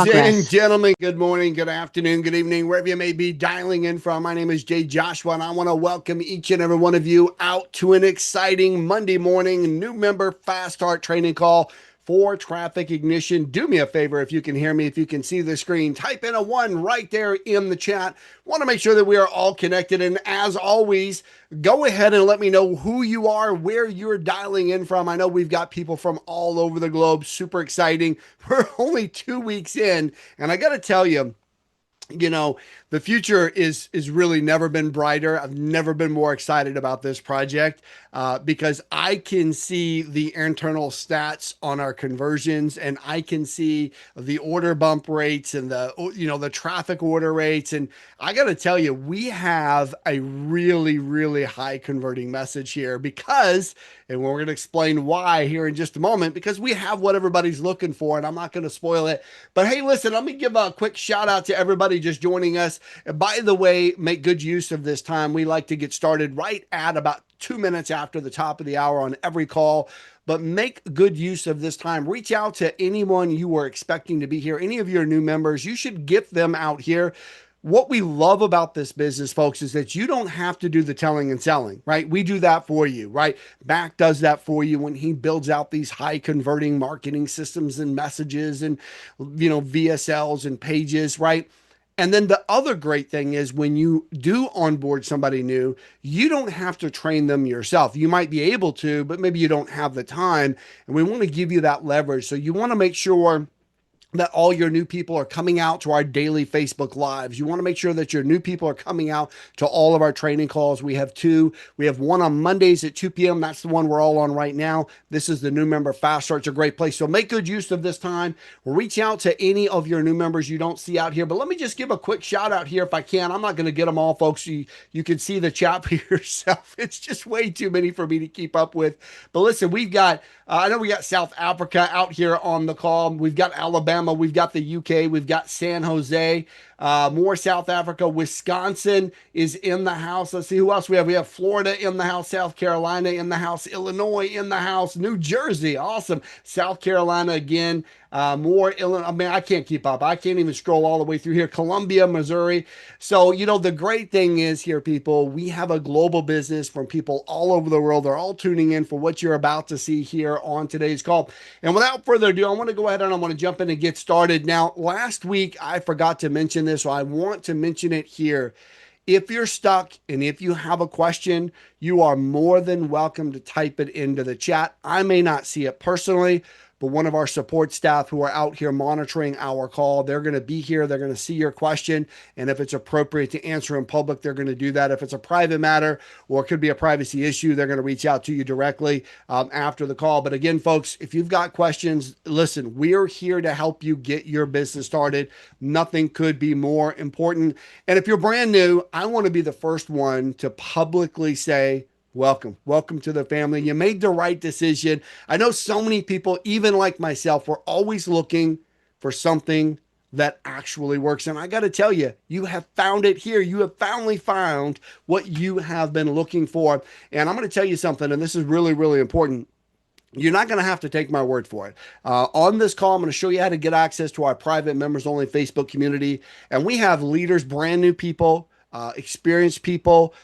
Ladies and Progress. gentlemen, good morning, good afternoon, good evening, wherever you may be dialing in from. My name is Jay Joshua, and I want to welcome each and every one of you out to an exciting Monday morning new member fast start training call for Traffic Ignition. Do me a favor if you can hear me, if you can see the screen, type in a one right there in the chat. Want to make sure that we are all connected. And as always, go ahead and let me know who you are, where you're dialing in from. I know we've got people from all over the globe. Super exciting. We're only 2 weeks in, and I got to tell you, you know, the future is really never been brighter. I've never been more excited about this project because I can see the internal stats on our conversions, and I can see the order bump rates and the traffic order rates. And I got to tell you, we have a really high converting message here because, and we're going to explain why here in just a moment, because we have what everybody's looking for, and I'm not going to spoil it. But hey, listen, let me give a quick shout out to everybody just joining us. And by the way, make good use of this time. We like to get started right at about 2 minutes after the top of the hour on every call. But make good use of this time. Reach out to anyone you were expecting to be here, any of your new members. You should get them out here. What we love about this business, folks, is that you don't have to do the telling and selling, right? We do that for you, right? Mac does that for you when he builds out these high converting marketing systems and messages and, VSLs and pages, right? And then the other great thing is when you do onboard somebody new, you don't have to train them yourself. You might be able to, but maybe you don't have the time. And we want to give you that leverage. So you want to make sure that all your new people are coming out to our daily Facebook Lives. You want to make sure that your new people are coming out to all of our training calls. We have two. We have one on Mondays at 2 p.m. That's the one we're all on right now. This is the new member fast start. It's a great place. So make good use of this time. Reach out to any of your new members you don't see out here. But let me just give a quick shout out here if I can. I'm not going to get them all, folks. You can see the chat for yourself. It's just way too many for me to keep up with. But listen, we've got, I know we got South Africa out here on the call. We've got Alabama. We've got the UK. We've got San Jose. More South Africa. Wisconsin is in the house. Let's see who else we have. We have Florida in the house. South Carolina in the house. Illinois in the house. New Jersey. Awesome. South Carolina again. More Illinois. I mean, I can't keep up. I can't even scroll all the way through here. Columbia, Missouri. So, the great thing is here, people, we have a global business from people all over the world. They're all tuning in for what you're about to see here on today's call. And without further ado, I want to go ahead and I want to jump in and get started. Now, last week, I forgot to mention this, so I want to mention it here. If you're stuck and if you have a question, you are more than welcome to type it into the chat. I may not see it personally, but one of our support staff who are out here monitoring our call, they're going to be here. They're going to see your question. And if it's appropriate to answer in public, they're going to do that. If it's a private matter or it could be a privacy issue, they're going to reach out to you directly after the call. But again, folks, if you've got questions, listen, we're here to help you get your business started. Nothing could be more important. And if you're brand new, I want to be the first one to publicly say, welcome to the family. You made the right decision. I know so many people, even like myself, were always looking for something that actually works. And I got to tell you, you have found it here. You have finally found what you have been looking for. And I'm going to tell you something, and this is really important. You're not going to have to take my word for it. On this call, I'm going to show you how to get access to our private members only Facebook community. And we have leaders, brand new people, experienced people,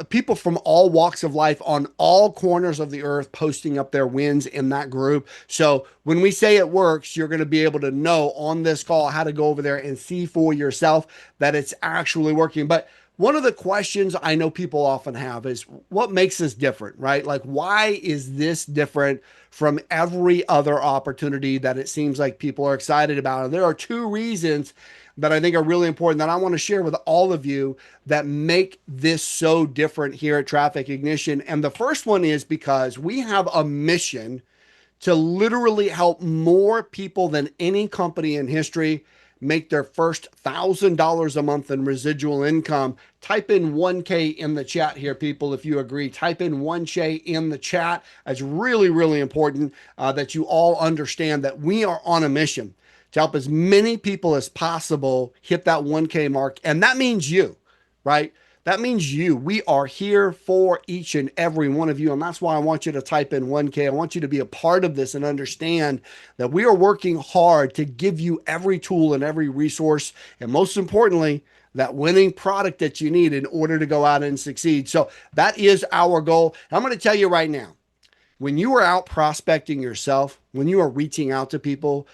people from all walks of life on all corners of the earth posting up their wins in that group. So when we say it works, you're going to be able to know on this call how to go over there and see for yourself that it's actually working. But one of the questions I know people often have is what makes us different, right? Like, why is this different from every other opportunity that it seems like people are excited about? And there are two reasons that I think are really important that I want to share with all of you that make this so different here at Traffic Ignition. And the first one is because we have a mission to literally help more people than any company in history make their first $1,000 a month in residual income. Type in 1K in the chat here, people, if you agree. Type in 1K in the chat. It's really important that you all understand that we are on a mission to help as many people as possible hit that 1K mark. And that means you, right? That means you. We are here for each and every one of you. And that's why I want you to type in 1K. I want you to be a part of this and understand that we are working hard to give you every tool and every resource. And most importantly, that winning product that you need in order to go out and succeed. So that is our goal. I'm going to tell you right now, when you are out prospecting yourself, when you are reaching out to people,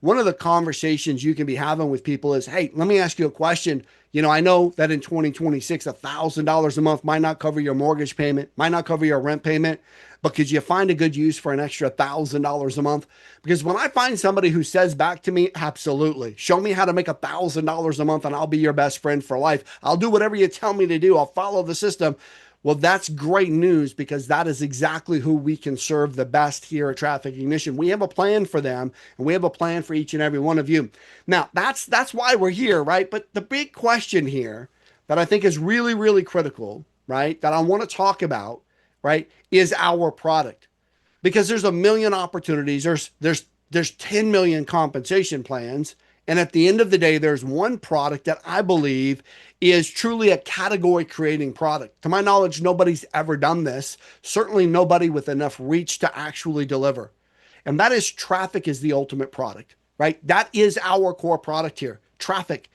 one of the conversations you can be having with people is, hey, let me ask you a question. I know that in 2026, $1,000 a month might not cover your mortgage payment, might not cover your rent payment, but could you find a good use for an extra $1,000 a month? Because when I find somebody who says back to me, absolutely, show me how to make $1,000 a month and I'll be your best friend for life. I'll do whatever you tell me to do. I'll follow the system. Well, that's great news because that is exactly who we can serve the best here at Traffic Ignition. We have a plan for them and we have a plan for each and every one of you. Now, that's why we're here, right? But the big question here that I think is really, really critical, right, that I want to talk about, right, is our product. Because there's a million opportunities, there's 10 million compensation plans, and at the end of the day, there's one product that I believe is truly a category creating product. To my knowledge, nobody's ever done this. Certainly nobody with enough reach to actually deliver. And that is traffic is the ultimate product, right? That is our core product here, traffic.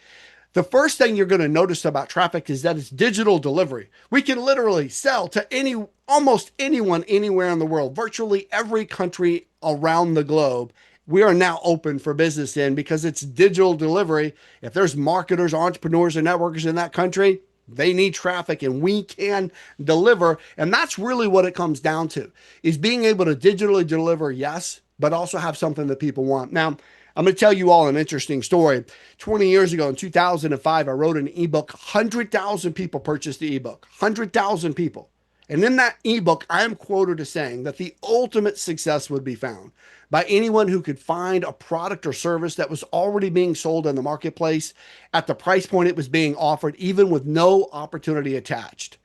The first thing you're going to notice about traffic is that it's digital delivery. We can literally sell to almost anyone, anywhere in the world, virtually every country around the globe. We are now open for business in because it's digital delivery. If there's marketers, entrepreneurs, and networkers in that country, they need traffic and we can deliver. And that's really what it comes down to, is being able to digitally deliver, yes, but also have something that people want. Now, I'm going to tell you all an interesting story. 20 years ago in 2005, I wrote an ebook. 100,000 people purchased the ebook. 100,000 people. And in that ebook, I am quoted as saying that the ultimate success would be found by anyone who could find a product or service that was already being sold in the marketplace at the price point it was being offered, even with no opportunity attached.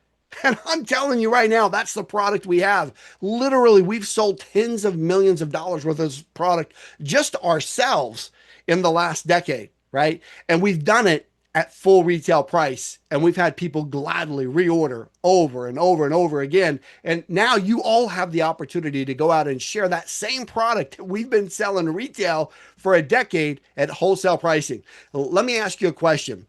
And I'm telling you right now, that's the product we have. Literally, we've sold tens of millions of dollars worth of this product just ourselves in the last decade, right? And we've done it at full retail price. And we've had people gladly reorder over and over and over again. And now you all have the opportunity to go out and share that same product that we've been selling retail for a decade at wholesale pricing. Let me ask you a question.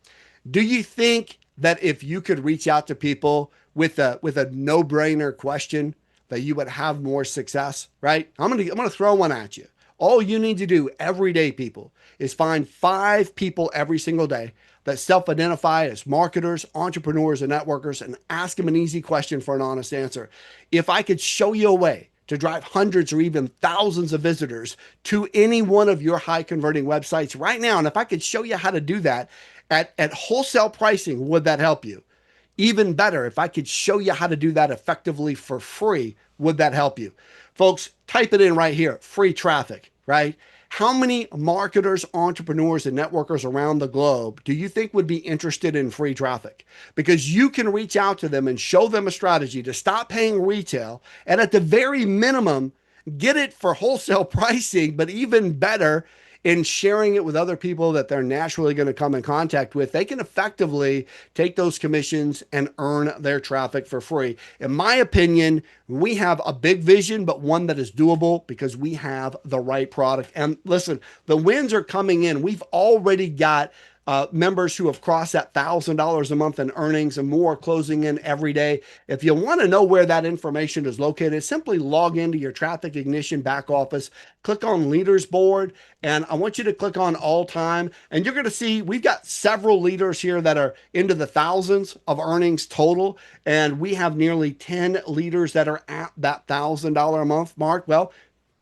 Do you think that if you could reach out to people with a no-brainer question, that you would have more success, right? I'm gonna throw one at you. All you need to do every day, people, is find 5 people every single day that self-identify as marketers, entrepreneurs, and networkers, and ask them an easy question for an honest answer. If I could show you a way to drive hundreds or even thousands of visitors to any one of your high converting websites right now, and if I could show you how to do that at wholesale pricing, would that help you? Even better, if I could show you how to do that effectively for free, would that help you? Folks, type it in right here, free traffic, right? How many marketers, entrepreneurs, and networkers around the globe do you think would be interested in free traffic? Because you can reach out to them and show them a strategy to stop paying retail and at the very minimum, get it for wholesale pricing, but even better, in sharing it with other people that they're naturally going to come in contact with, they can effectively take those commissions and earn their traffic for free. In my opinion, we have a big vision, but one that is doable because we have the right product. And listen, the wins are coming in. We've already got members who have crossed that $1,000 a month in earnings and more closing in every day. If you want to know where that information is located, simply log into your Traffic Ignition back office, click on Leaders Board, and I want you to click on All Time, and you're going to see we've got several leaders here that are into the thousands of earnings total, and we have nearly 10 leaders that are at that $1,000 a month mark. Well,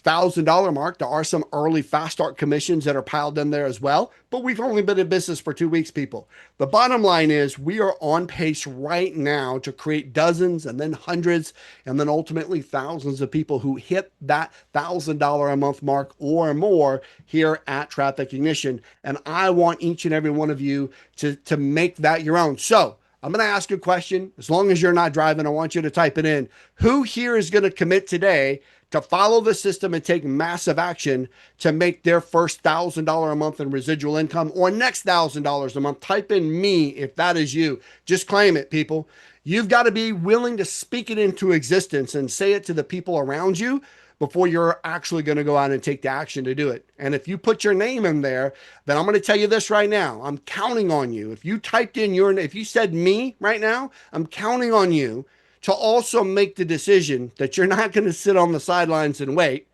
$1,000 mark. There are some early fast start commissions that are piled in there as well, but we've only been in business for 2 weeks, people. The bottom line is we are on pace right now to create dozens and then hundreds and then ultimately thousands of people who hit that $1,000 a month mark or more here at Traffic Ignition. And I want each and every one of you to make that your own. So I'm going to ask you a question. As long as you're not driving, I want you to type it in. Who here is going to commit today to follow the system and take massive action to make their first $1,000 a month in residual income or next $1,000 a month. Type in me if that is you. Just claim it, people. You've got to be willing to speak it into existence and say it to the people around you before you're actually going to go out and take the action to do it. And if you put your name in there, then I'm going to tell you this right now. I'm counting on you. If you typed in if you said me right now, I'm counting on you to also make the decision that you're not going to sit on the sidelines and wait.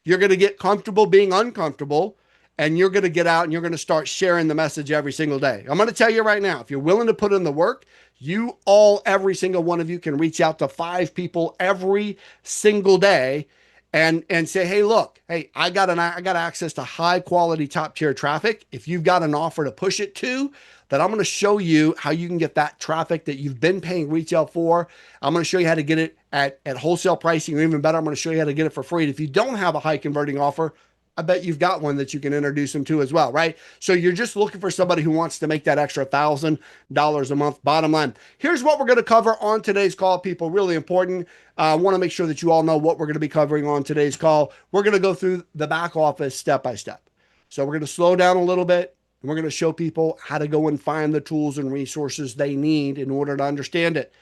You're going to get comfortable being uncomfortable, and you're going to get out and you're going to start sharing the message every single day. I'm going to tell you right now, if you're willing to put in the work, every single one of you can reach out to 5 people every single day and say, hey, look, hey, I got access to high quality, top tier traffic. If you've got an offer to push it to, then I'm going to show you how you can get that traffic that you've been paying retail for. I'm going to show you how to get it at wholesale pricing, or even better, I'm going to show you how to get it for free. And if you don't have a high converting offer, I bet you've got one that you can introduce them to as well, right? So you're just looking for somebody who wants to make that extra $1,000 a month. Bottom line, here's what we're going to cover on today's call, people. Really important. I want to make sure that you all know what we're going to be covering on today's call. We're going to go through the back office step by step. So we're going to slow down a little bit, and we're going to show people how to go and find the tools and resources they need in order to understand it.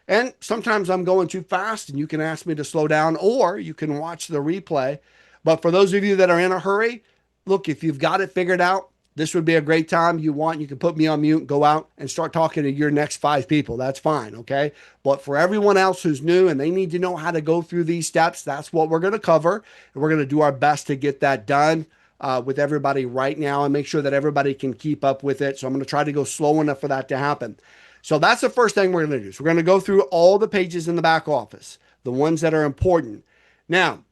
And sometimes I'm going too fast, and you can ask me to slow down, or you can watch the replay. But for those of you that are in a hurry, look, if you've got it figured out, this would be a great time. You can put me on mute, go out and start talking to your next 5 people. That's fine, okay? But for everyone else who's new and they need to know how to go through these steps, that's what we're going to cover. And we're going to do our best to get that done with everybody right now and make sure that everybody can keep up with it. So I'm going to try to go slow enough for that to happen. So that's the first thing we're going to do. So we're going to go through all the pages in the back office, the ones that are important. Now,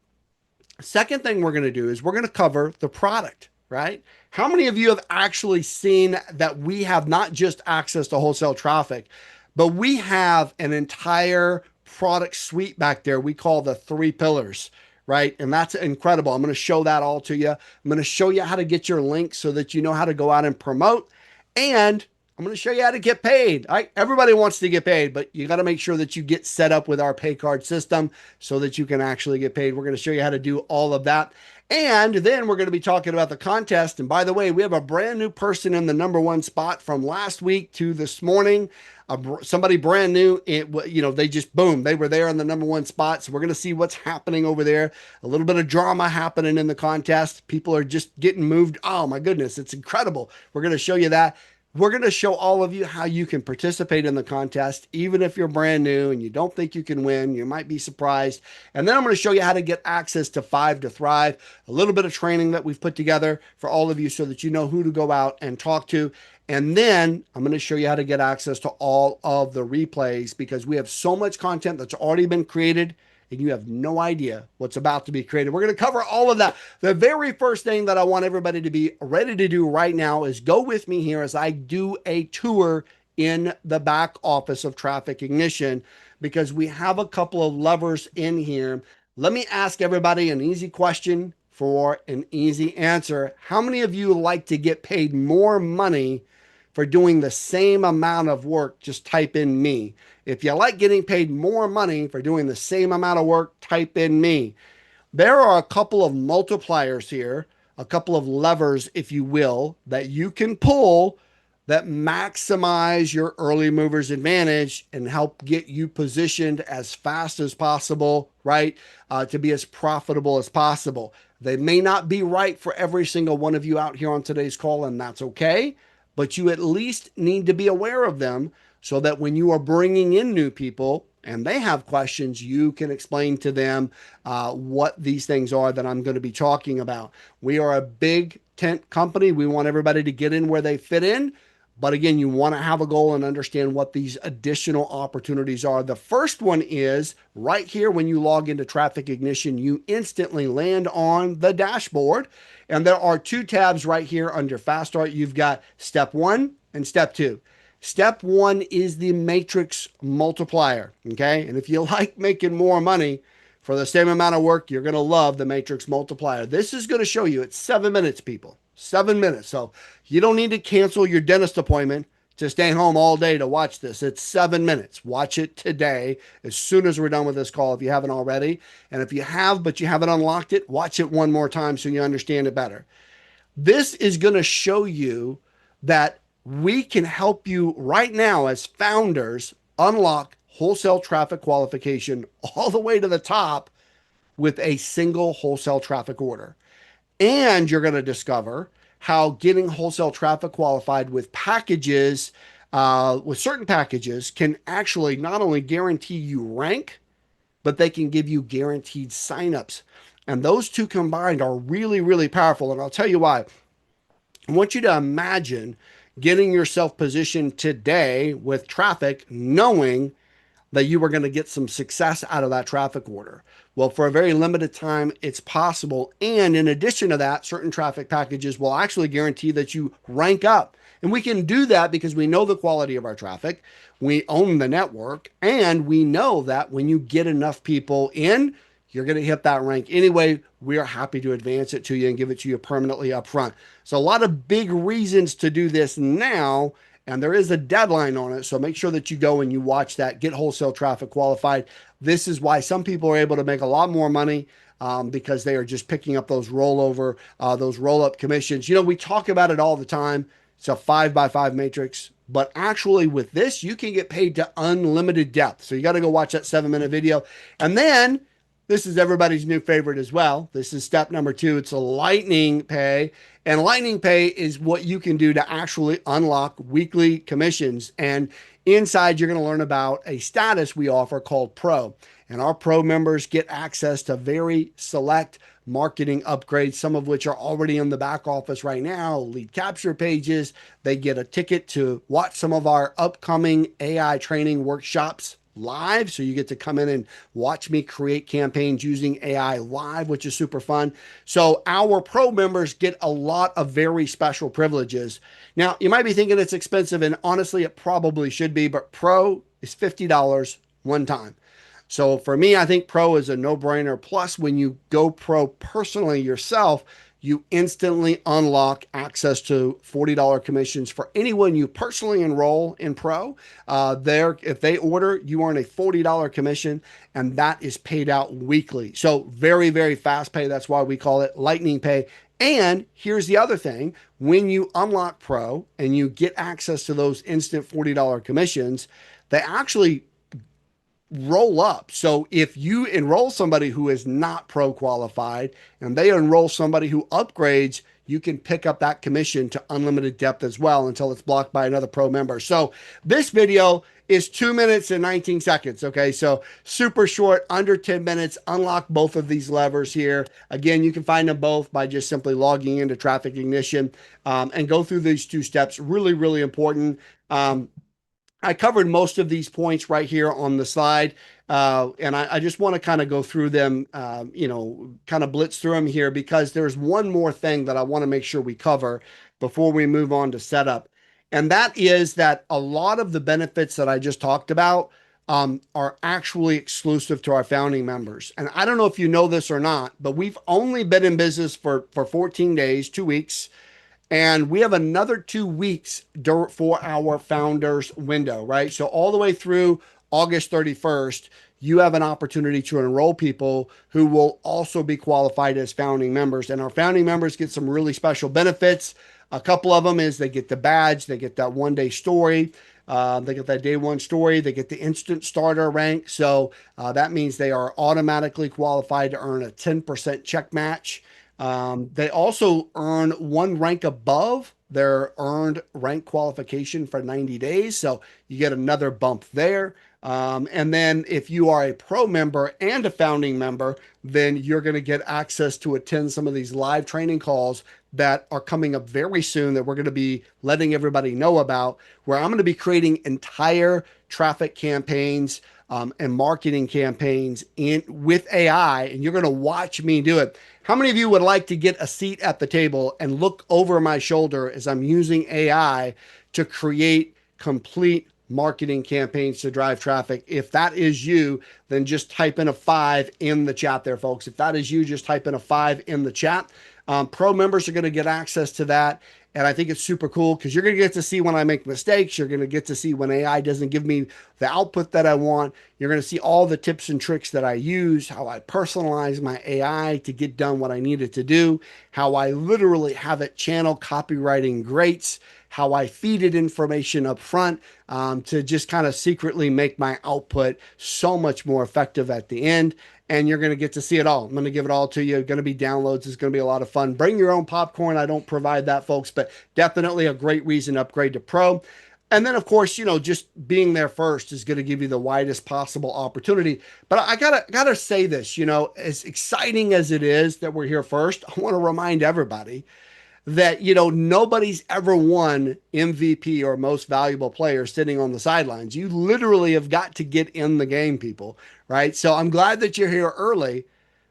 second thing we're going to do is we're going to cover the product, right? How many of you have actually seen that we have not just access to wholesale traffic, but we have an entire product suite back there we call the 3 pillars, right? And that's incredible. I'm going to show that all to you. I'm going to show you how to get your links so that you know how to go out and promote. And I'm going to show you how to get paid. Everybody wants to get paid, but you got to make sure that you get set up with our pay card system so that you can actually get paid. We're going to show you how to do all of that. And then we're going to be talking about the contest. And by the way, we have a brand new person in the #1 spot from last week to this morning. Somebody brand new. They just, boom, they were there in the #1 spot. So we're going to see what's happening over there. A little bit of drama happening in the contest. People are just getting moved. Oh my goodness, it's incredible. We're going to show you that. We're going to show all of you how you can participate in the contest, even if you're brand new and you don't think you can win. You might be surprised. And then I'm going to show you how to get access to 5 to Thrive, a little bit of training that we've put together for all of you so that you know who to go out and talk to. And then I'm going to show you how to get access to all of the replays because we have so much content that's already been created and you have no idea what's about to be created. We're going to cover all of that. The very first thing that I want everybody to be ready to do right now is go with me here as I do a tour in the back office of Traffic Ignition because we have a couple of levers in here. Let me ask everybody an easy question for an easy answer. How many of you like to get paid more money for doing the same amount of work? Just type in me. If you like getting paid more money for doing the same amount of work, type in me. There are a couple of multipliers here, a couple of levers, if you will, that you can pull that maximize your early movers advantage and help get you positioned as fast as possible, right? To be as profitable as possible. They may not be right for every single one of you out here on today's call, and that's okay. But you at least need to be aware of them so that when you are bringing in new people and they have questions, you can explain to them what these things are that I'm going to be talking about. We are a big tent company. We want everybody to get in where they fit in. But again, you want to have a goal and understand what these additional opportunities are. The first one is right here when you log into Traffic Ignition, you instantly land on the dashboard. And there are 2 tabs right here under Fast Start. You've got Step 1 and Step 2. Step 1 is the matrix multiplier, okay? And if you like making more money for the same amount of work, you're going to love the matrix multiplier. This is going to show you, it's 7 minutes, people. 7 minutes. So you don't need to cancel your dentist appointment to stay home all day to watch this. It's 7 minutes. Watch it today as soon as we're done with this call if you haven't already. And if you have, but you haven't unlocked it, watch it one more time so you understand it better. This is going to show you that we can help you right now as founders unlock wholesale traffic qualification all the way to the top with a single wholesale traffic order. And you're going to discover how getting wholesale traffic qualified with packages, with certain packages, can actually not only guarantee you rank, but they can give you guaranteed signups. And those two combined are really, really powerful. And I'll tell you why. I want you to imagine getting yourself positioned today with traffic, knowing that you were going to get some success out of that traffic order. Well, for a very limited time, it's possible. And in addition to that, certain traffic packages will actually guarantee that you rank up. And we can do that because we know the quality of our traffic, we own the network, and we know that when you get enough people in, you're going to hit that rank anyway. We are happy to advance it to you and give it to you permanently up front. So a lot of big reasons to do this now, and there is a deadline on it. So make sure that you go and you watch that, get wholesale traffic qualified. This is why some people are able to make a lot more money because they are just picking up those rollover, those roll-up commissions. You know, we talk about it all the time. It's a 5x5 matrix, but actually with this, you can get paid to unlimited depth. So you got to go watch that 7-minute video. And then this is everybody's new favorite as well. This is step number 2. It's a Lightning Pay. And Lightning Pay is what you can do to actually unlock weekly commissions. And inside, you're going to learn about a status we offer called Pro. And our Pro members get access to very select marketing upgrades, some of which are already in the back office right now, lead capture pages. They get a ticket to watch some of our upcoming AI training workshops live. So you get to come in and watch me create campaigns using AI live, which is super fun. So our Pro members get a lot of very special privileges. Now, you might be thinking it's expensive, and honestly, it probably should be, but Pro is $50 one time. So for me, I think Pro is a no-brainer. Plus, when you go Pro personally yourself, you instantly unlock access to $40 commissions for anyone you personally enroll in Pro. If they order, you earn a $40 commission, and that is paid out weekly. So very, very fast pay. That's why we call it Lightning Pay. And here's the other thing. When you unlock Pro and you get access to those instant $40 commissions, they actually roll up. So if you enroll somebody who is not Pro qualified and they enroll somebody who upgrades, you can pick up that commission to unlimited depth as well until it's blocked by another Pro member. So this video is 2 minutes and 19 seconds. Okay. So super short, under 10 minutes, unlock both of these levers here. Again, you can find them both by just simply logging into Traffic Ignition and go through these 2 steps. Really, really important. I covered most of these points right here on the slide. And I just want to kind of go through them, kind of blitz through them here, because there's one more thing that I want to make sure we cover before we move on to setup. And that is that a lot of the benefits that I just talked about are actually exclusive to our founding members. And I don't know if you know this or not, but we've only been in business for 14 days, 2 weeks. And we have another 2 weeks for our founders window, right? So all the way through August 31st, you have an opportunity to enroll people who will also be qualified as founding members. And our founding members get some really special benefits. A couple of them is they get the badge, they get that 1-day story, they get that day 1 story, they get the instant starter rank. So that means they are automatically qualified to earn a 10% check match. They also earn 1 rank above their earned rank qualification for 90 days. So you get another bump there. And then if you are a Pro member and a founding member, then you're going to get access to attend some of these live training calls that are coming up very soon that we're going to be letting everybody know about, where I'm going to be creating entire traffic campaigns and marketing campaigns with AI, and you're going to watch me do it. How many of you would like to get a seat at the table and look over my shoulder as I'm using AI to create complete marketing campaigns to drive traffic? If that is you, then just type in a 5 in the chat there, folks. If that is you, just type in a 5 in the chat. Pro members are going to get access to that. And I think it's super cool because you're going to get to see when I make mistakes. You're going to get to see when AI doesn't give me the output that I want. You're going to see all the tips and tricks that I use, how I personalize my AI to get done what I need it to do, how I literally have it channel copywriting greats, how I feed it information up front to just kind of secretly make my output so much more effective at the end. And you're going to get to see it all. I'm going to give it all to you. Going to be downloads. It's going to be a lot of fun. Bring your own popcorn. I don't provide that, folks, but definitely a great reason to upgrade to Pro. And then, of course, just being there first is going to give you the widest possible opportunity. But I gotta say this, as exciting as it is that we're here first, I want to remind everybody that nobody's ever won MVP or most valuable player sitting on the sidelines. You literally have got to get in the game, people, right? So I'm glad that you're here early,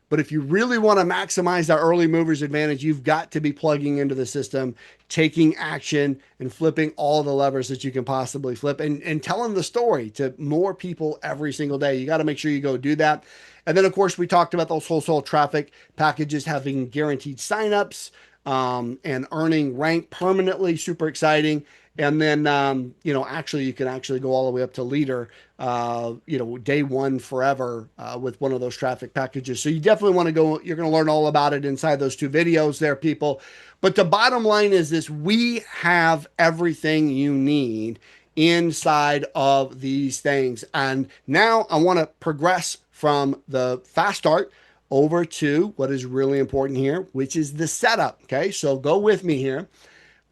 but if you really want to maximize that early movers advantage, you've got to be plugging into the system, taking action, and flipping all the levers that you can possibly flip, and telling the story to more people every single day. You got to make sure you go do that. And then, of course, we talked about those wholesale traffic packages having guaranteed signups, and earning rank permanently. Super exciting. And then, actually, you can actually go all the way up to leader, day one forever with one of those traffic packages. So you definitely want to go. You're going to learn all about it inside those two videos there, people. But the bottom line is this: we have everything you need inside of these things. And now I want to progress from the fast start over to what is really important here, which is the setup. Okay, so go with me here.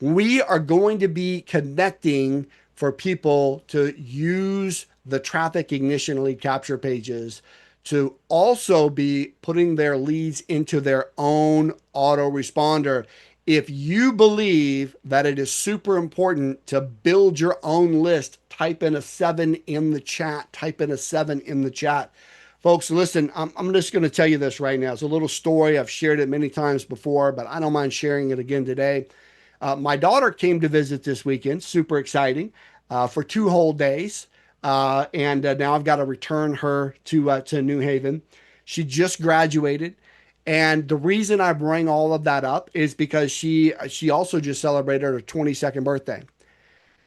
We are going to be connecting for people to use the traffic ignition lead capture pages to also be putting their leads into their own autoresponder. If you believe that it is super important to build your own list, type in a 7 in the chat. Type in a 7 in the chat. Folks, listen, I'm just going to tell you this right now. It's a little story. I've shared it many times before, but I don't mind sharing it again today. My daughter came to visit this weekend, super exciting, for 2 whole days. And now I've got to return her to New Haven. She just graduated. And the reason I bring all of that up is because she also just celebrated her 22nd birthday.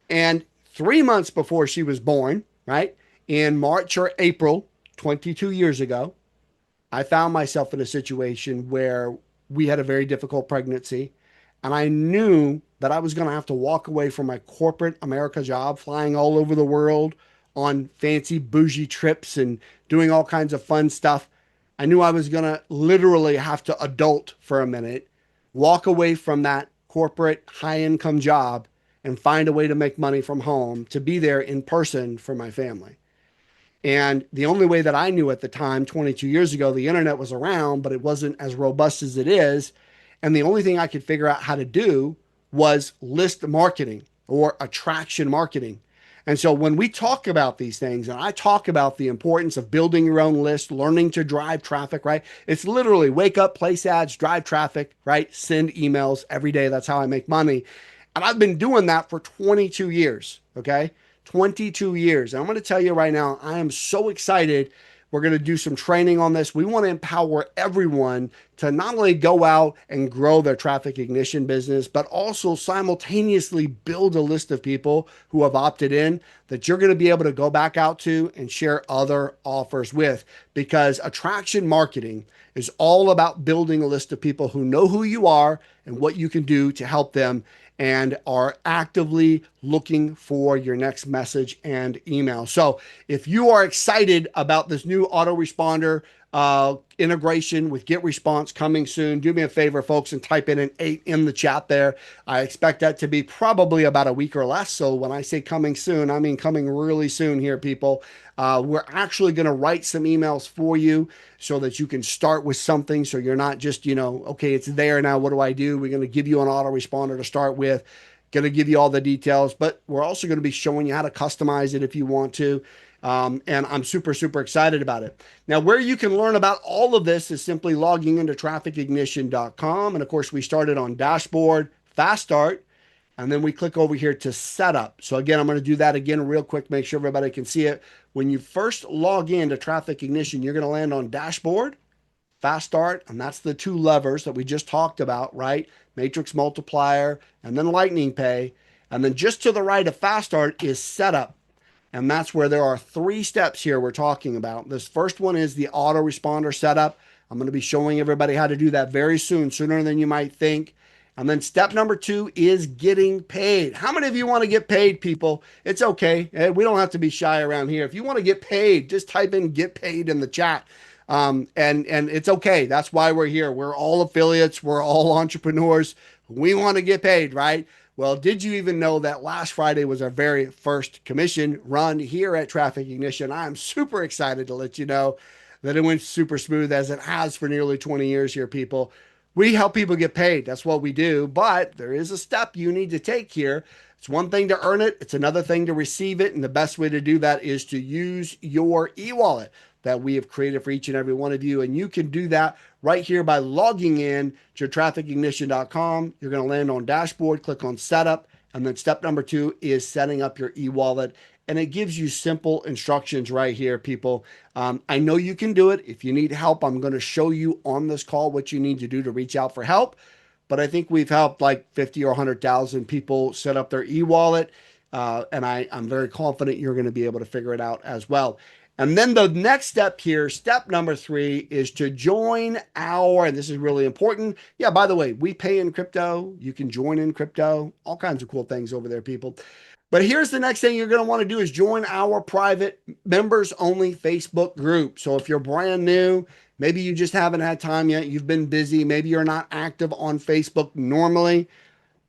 And 3 months before she was born, right, in March or April, 22 years ago, I found myself in a situation where we had a very difficult pregnancy. And I knew that I was going to have to walk away from my corporate America job, flying all over the world on fancy bougie trips and doing all kinds of fun stuff. I knew I was going to literally have to adult for a minute, walk away from that corporate high income job and find a way to make money from home to be there in person for my family. And the only way that I knew at the time, 22 years ago, the internet was around, but it wasn't as robust as it is. And the only thing I could figure out how to do was list marketing or attraction marketing. And so when we talk about these things, and I talk about the importance of building your own list, learning to drive traffic, right? It's literally wake up, place ads, drive traffic, right? Send emails every day. That's how I make money. And I've been doing that for 22 years, okay? 22 years. And I'm going to tell you right now, I am so excited. We're going to do some training on this. We want to empower everyone to not only go out and grow their traffic ignition business, but also simultaneously build a list of people who have opted in that you're going to be able to go back out to and share other offers with. Because attraction marketing is all about building a list of people who know who you are and what you can do to help them and are actively looking for your next message and email. So if you are excited about this new autoresponder integration with GetResponse coming soon, do me a favor, folks, and type in an 8 in the chat there. I expect that to be probably about a week or less. So when I say coming soon, I mean coming really soon here, people. We're actually going to write some emails for you so that you can start with something. So you're not just, okay, it's there now. What do I do? We're going to give you an autoresponder to start with, going to give you all the details, but we're also going to be showing you how to customize it if you want to. And I'm super, super excited about it. Now, where you can learn about all of this is simply logging into trafficignition.com. And of course, we started on dashboard, fast start, and then we click over here to setup. So again, I'm going to do that again real quick, make sure everybody can see it. When you first log into Traffic Ignition, you're going to land on dashboard, fast start, and that's the 2 levers that we just talked about, right? Matrix Multiplier, and then Lightning Pay. And then just to the right of Fast Start is Setup. And that's where there are 3 steps here we're talking about. This first one is the autoresponder setup. I'm going to be showing everybody how to do that very soon, sooner than you might think. And then step number 2 is getting paid. How many of you want to get paid, people? It's okay. We don't have to be shy around here. If you want to get paid, just type in "get paid" in the chat. And it's okay. That's why we're here. We're all affiliates. We're all entrepreneurs. We want to get paid, right? Well, did you even know that last Friday was our very first commission run here at Traffic Ignition? I'm super excited to let you know that it went super smooth, as it has for nearly 20 years here, people. We help people get paid. That's what we do. But there is a step you need to take here. It's one thing to earn it. It's another thing to receive it. And the best way to do that is to use your e-wallet that we have created for each and every one of you. And you can do that right here by logging in to trafficignition.com. You're going to land on dashboard, click on setup. And then step number 2 is setting up your e-wallet. And it gives you simple instructions right here, people. I know you can do it. If you need help, I'm going to show you on this call what you need to do to reach out for help. But I think we've helped like 50 or 100,000 people set up their e-wallet. And I'm very confident you're going to be able to figure it out as well. And then the next step here, step number 3, is to join our, and this is really important. Yeah, by the way, we pay in crypto. You can join in crypto, all kinds of cool things over there, people. But here's the next thing you're going to want to do is join our private members only Facebook group. So if you're brand new, maybe you just haven't had time yet, you've been busy, maybe you're not active on Facebook normally,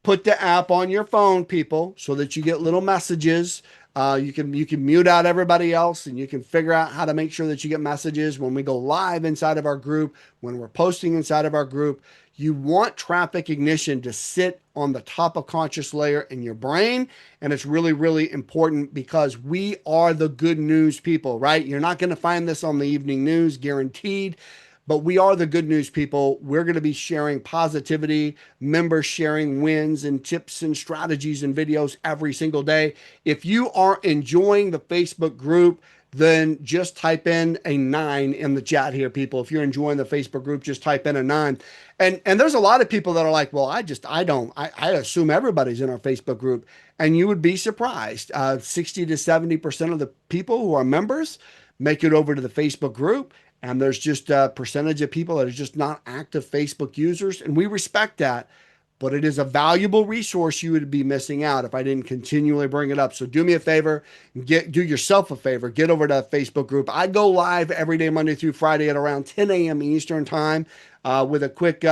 put the app on your phone, people, so that you get little messages. You can mute out everybody else, and you can figure out how to make sure that you get messages when we go live inside of our group, when we're posting inside of our group. You want Traffic Ignition to sit on the top of conscious layer in your brain. And it's really, really important because we are the good news people, right? You're not going to find this on the evening news, guaranteed. But we are the good news people. We're going to be sharing positivity, members sharing wins and tips and strategies and videos every single day. If you are enjoying the Facebook group, then just type in a 9 in the chat here, people. If you're enjoying the Facebook group, just type in a 9. And there's a lot of people that are like, well, I assume everybody's in our Facebook group. And you would be surprised. 60 to 70% of the people who are members make it over to the Facebook group. And there's just a percentage of people that are just not active Facebook users. And we respect that. But it is a valuable resource you would be missing out if I didn't continually bring it up. So do me a favor, do yourself a favor, get over to the Facebook group. I go live every day, Monday through Friday at around 10 a.m. Eastern time with a quick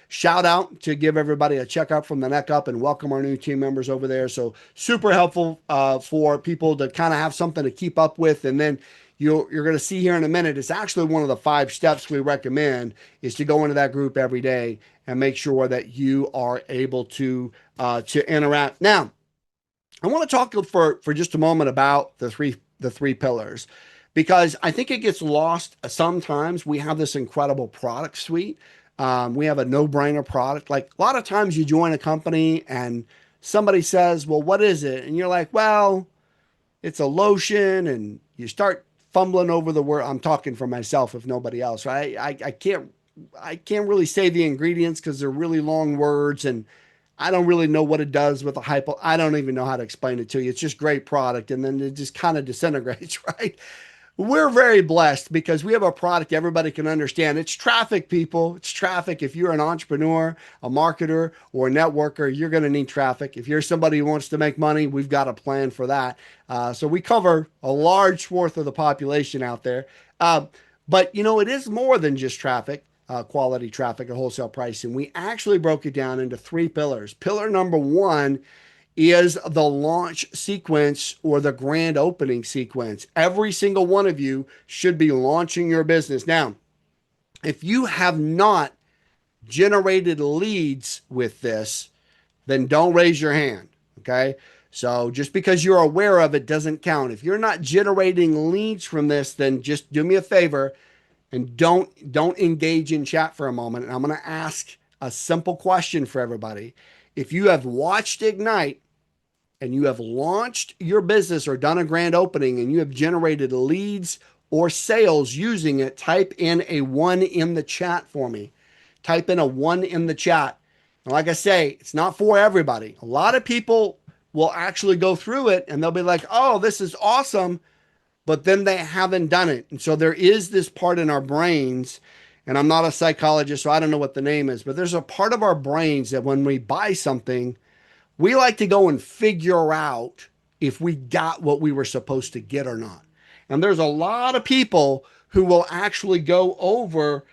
shout out to give everybody a checkup from the neck up and welcome our new team members over there. So super helpful for people to kind of have something to keep up with. And then you're going to see here in a minute, it's actually one of the 5 steps we recommend is to go into that group every day and make sure that you are able to interact. Now, I want to talk for just a moment about the three pillars, because I think it gets lost sometimes. We have this incredible product suite. We have a no-brainer product. Like a lot of times you join a company and somebody says, well, what is it? And you're like, well, it's a lotion, and you start fumbling over the word. I'm talking for myself, if nobody else, right? I can't really say the ingredients because they're really long words, and I don't really know what it does with a hypo. I don't even know how to explain it to you. It's just great product, and then it just kind of disintegrates, right? We're very blessed because we have a product everybody can understand. It's traffic, people. It's traffic. If you're an entrepreneur, a marketer, or a networker, you're going to need traffic. If you're somebody who wants to make money, we've got a plan for that. So we cover a large swath of the population out there. But, you know, it is more than just traffic, quality traffic and wholesale pricing. We actually broke it down into 3 pillars. Pillar number 1 is the launch sequence or the grand opening sequence. Every single one of you should be launching your business. Now, if you have not generated leads with this, then don't raise your hand, okay? So just because you're aware of it doesn't count. If you're not generating leads from this, then just do me a favor and don't engage in chat for a moment. And I'm going to ask a simple question for everybody. If you have watched Ignite and you have launched your business or done a grand opening and you have generated leads or sales using it, type in a 1 in the chat for me. Type in a 1 in the chat. And like I say, it's not for everybody. A lot of people will actually go through it and they'll be like, oh, this is awesome, but then they haven't done it. And so there is this part in our brains, and I'm not a psychologist, so I don't know what the name is, but there's a part of our brains that when we buy something, we like to go and figure out if we got what we were supposed to get or not. And there's a lot of people who will actually go over,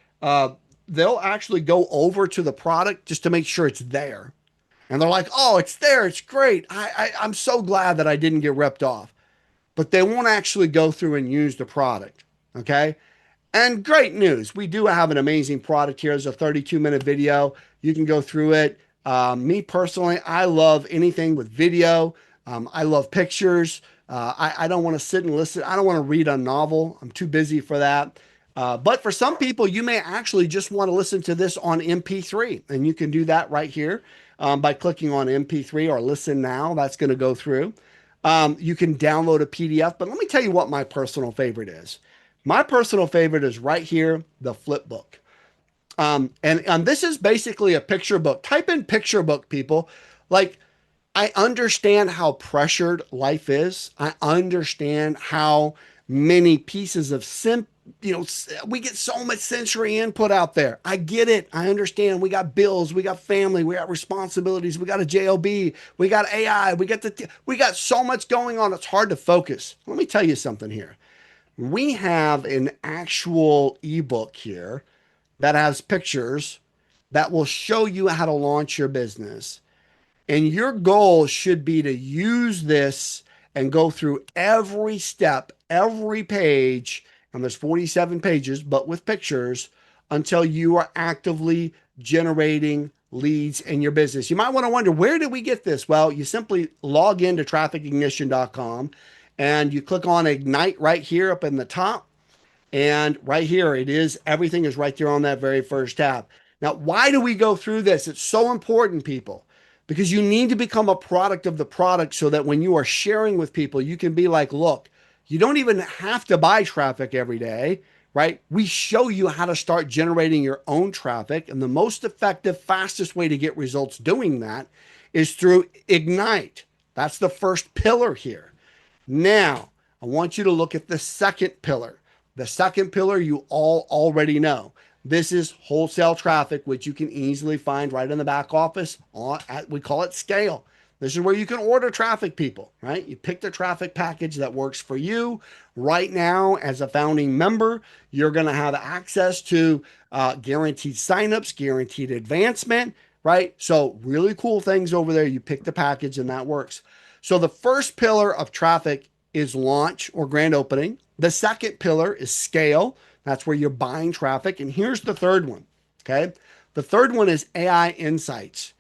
they'll actually go over to the product just to make sure it's there. And they're like, oh, it's there. It's great. I'm so glad that I didn't get ripped off. But they won't actually go through and use the product. Okay. And great news. We do have an amazing product here. It's a 32-minute video. You can go through it. Me personally, I love anything with video. I love pictures. I don't want to sit and listen. I don't want to read a novel. I'm too busy for that. But for some people, you may actually just want to listen to this on MP3. And you can do that right here by clicking on MP3 or listen now. That's going to go through. You can download a PDF. But let me tell you what my personal favorite is. My personal favorite is right here, the Flipbook. And this is basically a picture book. Type in picture book, people. Like, I understand how pressured life is. I understand how many pieces of we get so much sensory input out there. I get it. I understand. We got bills, we got family, we got responsibilities, we got a job, we got AI, we got so much going on. It's hard to focus. Let me tell you something here. We have an actual ebook here that has pictures that will show you how to launch your business. And your goal should be to use this and go through every step, every page, and there's 47 pages, but with pictures, until you are actively generating leads in your business. You might want to wonder, where did we get this? Well, you simply log into trafficignition.com and you click on Ignite right here up in the top. And right here it is, everything is right there on that very first tab. Now, why do we go through this? It's so important, people, because you need to become a product of the product so that when you are sharing with people, you can be like, look, you don't even have to buy traffic every day, right? We show you how to start generating your own traffic. And the most effective, fastest way to get results doing that is through Ignite. That's the first pillar here. Now, I want you to look at the second pillar. The second pillar you all already know. This is wholesale traffic, which you can easily find right in the back office. We call it Scale. This is where you can order traffic, people, right? You pick the traffic package that works for you. Right now, as a founding member, you're going to have access to guaranteed signups, guaranteed advancement, right? So really cool things over there. You pick the package and that works. So the first pillar of traffic is launch or grand opening. The second pillar is scale. That's where you're buying traffic. And here's the third one. Okay. The third one is AI insights,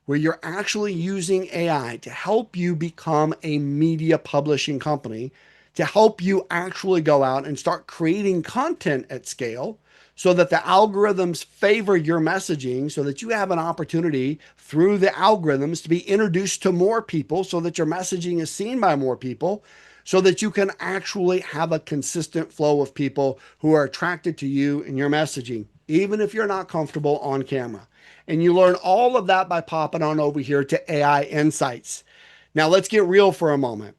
where you're actually using AI to help you become a media publishing company, to help you actually go out and start creating content at scale so that the algorithms favor your messaging, so that you have an opportunity through the algorithms to be introduced to more people, so that your messaging is seen by more people, so that you can actually have a consistent flow of people who are attracted to you and your messaging, even if you're not comfortable on camera. And you learn all of that by popping on over here to AI Insights. Now, let's get real for a moment.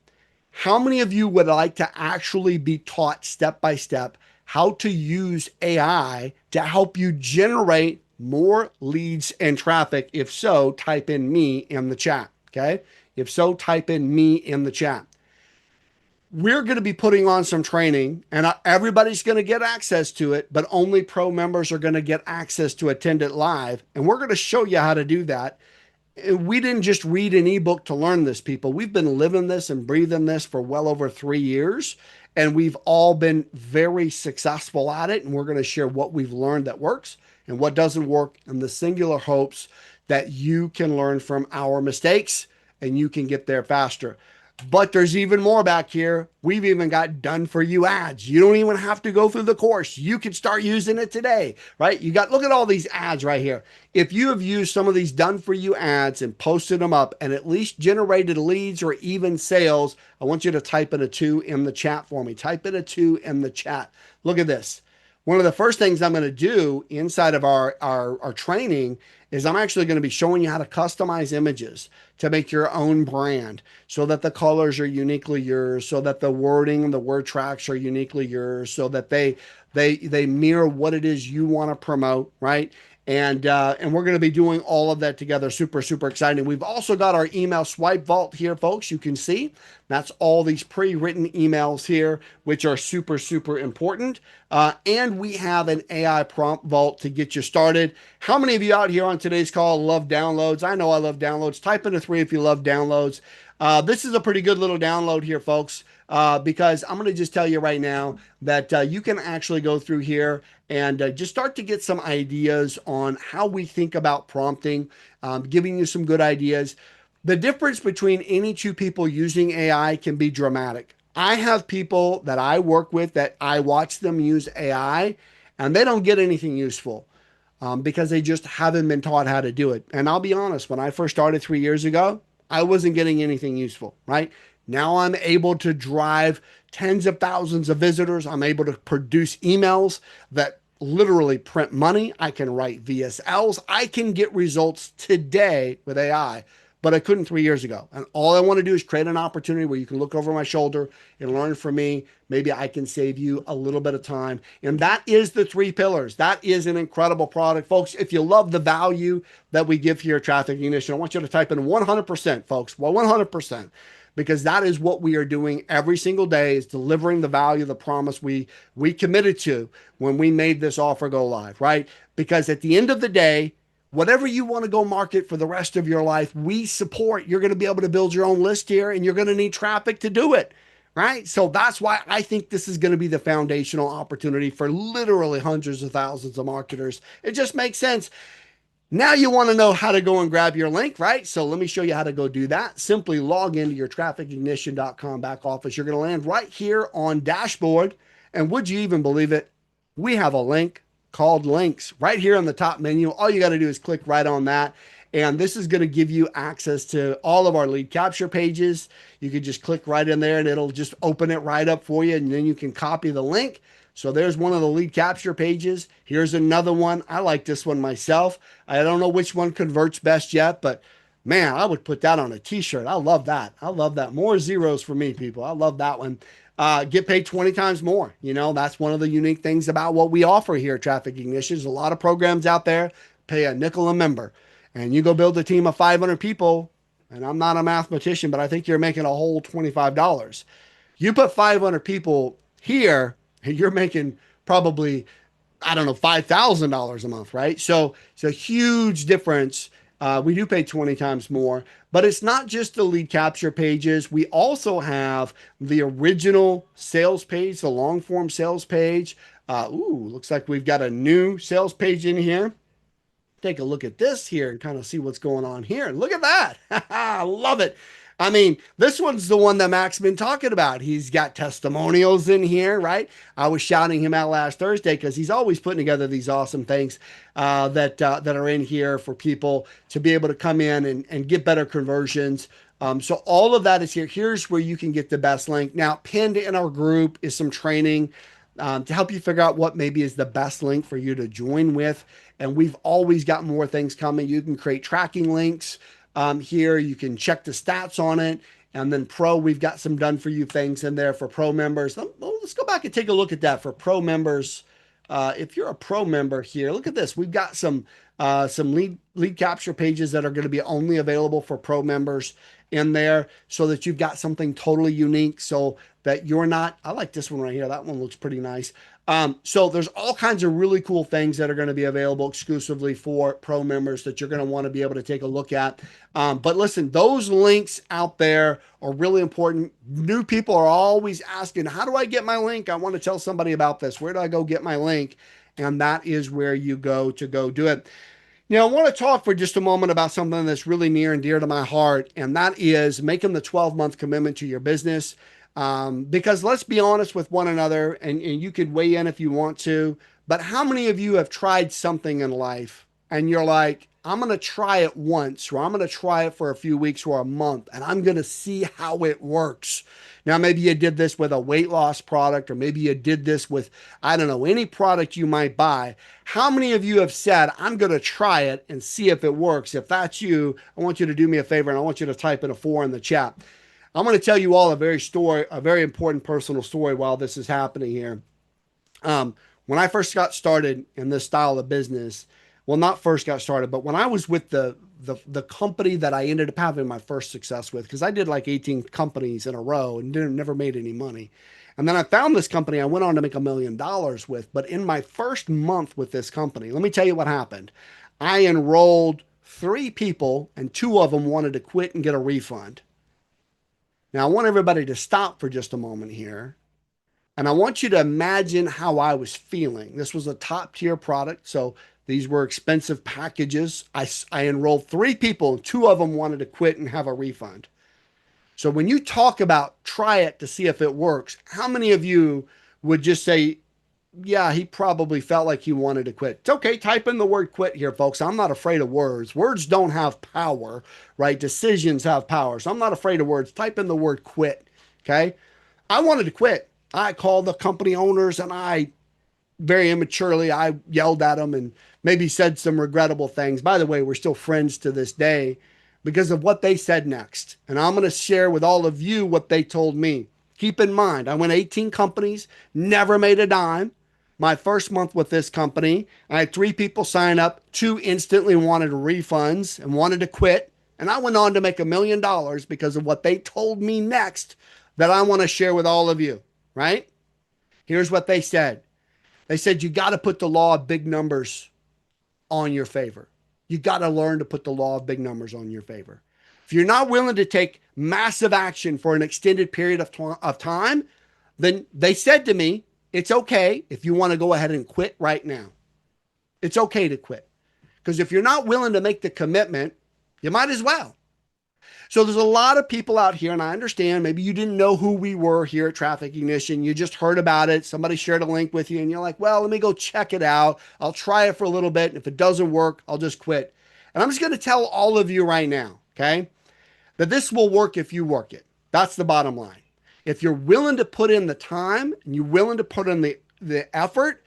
How many of you would like to actually be taught step by step how to use AI to help you generate more leads and traffic? If so, type in me in the chat. Okay. If so, type in me in the chat. We're going to be putting on some training and everybody's going to get access to it, but only pro members are going to get access to attend it live. And we're going to show you how to do that. We didn't just read an ebook to learn this, people. We've been living this and breathing this for well over 3 years, and we've all been very successful at it. And we're going to share what we've learned that works and what doesn't work, in the singular hopes that you can learn from our mistakes and you can get there faster. But there's even more back here. We've even got done for you ads. You don't even have to go through the course. You can start using it today, right? Look at all these ads right here. If you have used some of these done for you ads and posted them up and at least generated leads or even sales, I want you to type in a 2 in the chat for me. Type in a 2 in the chat. Look at this. One of the first things I'm going to do inside of our training is I'm actually going to be showing you how to customize images to make your own brand so that the colors are uniquely yours, so that the wording and the word tracks are uniquely yours, so that they mirror what it is you want to promote, right? And we're going to be doing all of that together. Super, super exciting. We've also got our email swipe vault here, folks. You can see that's all these pre-written emails here, which are super, super important. And we have an AI prompt vault to get you started. How many of you out here on today's call love downloads? I know I love downloads. Type in a 3 if you love downloads. This is a pretty good little download here, folks, because I'm going to just tell you right now that you can actually go through here and just start to get some ideas on how we think about prompting, giving you some good ideas. The difference between any two people using AI can be dramatic. I have people that I work with that I watch them use AI and they don't get anything useful because they just haven't been taught how to do it. And I'll be honest, when I first started 3 years ago, I wasn't getting anything useful, right? Now I'm able to drive tens of thousands of visitors. I'm able to produce emails that literally print money. I can write VSLs. I can get results today with AI, but I couldn't 3 years ago. And all I want to do is create an opportunity where you can look over my shoulder and learn from me. Maybe I can save you a little bit of time. And that is the 3 pillars. That is an incredible product. Folks, if you love the value that we give here at Traffic Ignition, I want you to type in 100%, folks. Well, 100%. Because that is what we are doing every single day, is delivering the value, the promise we committed to when we made this offer go live, right? Because at the end of the day, whatever you want to go market for the rest of your life, we support. You're going to be able to build your own list here, and you're going to need traffic to do it, right? So that's why I think this is going to be the foundational opportunity for literally hundreds of thousands of marketers. It just makes sense. Now you want to know how to go and grab your link, right? So let me show you how to go do that. Simply log into your trafficignition.com back office. You're going to land right here on dashboard. And would you even believe it? We have a link called links right here on the top menu. All you got to do is click right on that. And this is going to give you access to all of our lead capture pages. You can just click right in there and it'll just open it right up for you. And then you can copy the link. So there's one of the lead capture pages. Here's another one. I like this one myself. I don't know which one converts best yet, but man, I would put that on a t-shirt. I love that. I love that. More zeros for me, people. I love that one. Get paid 20 times more. You know, that's one of the unique things about what we offer here at Traffic Ignition. There's a lot of programs out there, pay a nickel a member. And you go build a team of 500 people, and I'm not a mathematician, but I think you're making a whole $25. You put 500 people here, and you're making probably, I don't know, $5,000 a month, right? So it's a huge difference. We do pay 20 times more, but it's not just the lead capture pages. We also have the original sales page, the long form sales page. Looks like we've got a new sales page in here. Take a look at this here and kind of see what's going on here. Look at that. I love it. I mean, this one's the one that Mac's been talking about. He's got testimonials in here, right? I was shouting him out last Thursday because he's always putting together these awesome things that are in here for people to be able to come in and get better conversions. So all of that is here. Here's where you can get the best link. Now, pinned in our group is some training to help you figure out what maybe is the best link for you to join with. And we've always got more things coming. You can create tracking links here. You can check the stats on it. And then pro, we've got some done for you things in there for pro members. Let's go back and take a look at that for pro members. If you're a pro member here, look at this. We've got some lead capture pages that are going to be only available for pro members in there so that you've got something totally unique so that you're not, I like this one right here. That one looks pretty nice. So there's all kinds of really cool things that are going to be available exclusively for pro members that you're going to want to be able to take a look at. But listen, those links out there are really important. New people are always asking, how do I get my link? I want to tell somebody about this. Where do I go get my link? And that is where you go to go do it. Now, I want to talk for just a moment about something that's really near and dear to my heart, and that is making the 12-month commitment to your business. Because let's be honest with one another, and you could weigh in if you want to, but how many of you have tried something in life and you're like, I'm going to try it once, or I'm going to try it for a few weeks or a month, and I'm going to see how it works. Now, maybe you did this with a weight loss product, or maybe you did this with, I don't know, any product you might buy. How many of you have said, I'm going to try it and see if it works? If that's you, I want you to do me a favor and I want you to type in a 4 in the chat. I'm going to tell you all a very important personal story while this is happening here. When I first got started in this style of business, well, not first got started, but when I was with the company that I ended up having my first success with, because I did like 18 companies in a row and never made any money. And then I found this company I went on to make $1 million with. But in my first month with this company, let me tell you what happened. I enrolled 3 people and 2 of them wanted to quit and get a refund. Now, I want everybody to stop for just a moment here. And I want you to imagine how I was feeling. This was a top tier product. So these were expensive packages. I enrolled 3 people and 2 of them wanted to quit and have a refund. So when you talk about try it to see if it works, how many of you would just say, yeah, he probably felt like he wanted to quit? It's okay. Type in the word quit here, folks. I'm not afraid of words. Words don't have power, right? Decisions have power. So I'm not afraid of words. Type in the word quit. Okay. I wanted to quit. I called the company owners and I very immaturely, I yelled at them and maybe said some regrettable things. By the way, we're still friends to this day because of what they said next. And I'm going to share with all of you what they told me. Keep in mind, I went 18 companies, never made a dime. My first month with this company, I had 3 people sign up, 2 instantly wanted refunds and wanted to quit. And I went on to make $1 million because of what they told me next that I want to share with all of you, right? Here's what they said. They said, you got to put the law of big numbers on your favor. You got to learn to put the law of big numbers on your favor. If you're not willing to take massive action for an extended period of time, then they said to me, it's okay if you want to go ahead and quit right now. It's okay to quit. Because if you're not willing to make the commitment, you might as well. So there's a lot of people out here, and I understand maybe you didn't know who we were here at Traffic Ignition. You just heard about it. Somebody shared a link with you, and you're like, well, let me go check it out. I'll try it for a little bit. And if it doesn't work, I'll just quit. And I'm just going to tell all of you right now, okay, that this will work if you work it. That's the bottom line. If you're willing to put in the time and you're willing to put in the effort,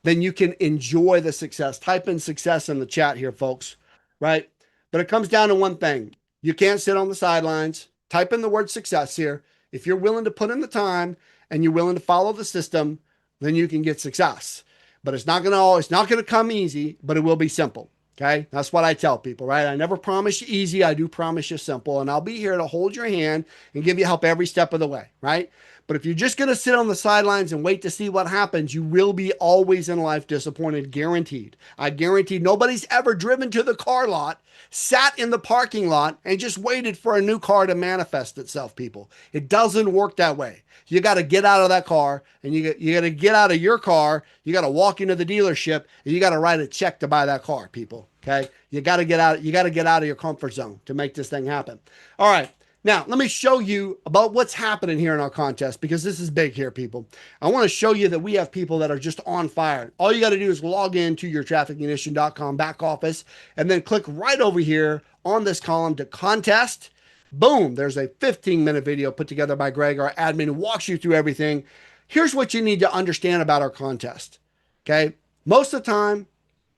then you can enjoy the success. Type in success in the chat here, folks, right? But it comes down to one thing. You can't sit on the sidelines. Type in the word success here. If you're willing to put in the time and you're willing to follow the system, then you can get success. But it's not going to come easy, but it will be simple. Okay. That's what I tell people, right? I never promise you easy. I do promise you simple, and I'll be here to hold your hand and give you help every step of the way. Right. But if you're just going to sit on the sidelines and wait to see what happens, you will be always in life disappointed, guaranteed. I guarantee nobody's ever driven to the car lot, sat in the parking lot, and just waited for a new car to manifest itself, people. It doesn't work that way. You got to get out of that car, and you got to get out of your car. You got to walk into the dealership, and you got to write a check to buy that car, people. Okay. You got to get out. You got to get out of your comfort zone to make this thing happen. All right. Now, let me show you about what's happening here in our contest, because this is big here, people. I want to show you that we have people that are just on fire. All you got to do is log into your trafficignition.com back office and then click right over here on this column to contest. Boom, there's a 15-minute video put together by Greg, our admin, who walks you through everything. Here's what you need to understand about our contest, okay? Most of the time,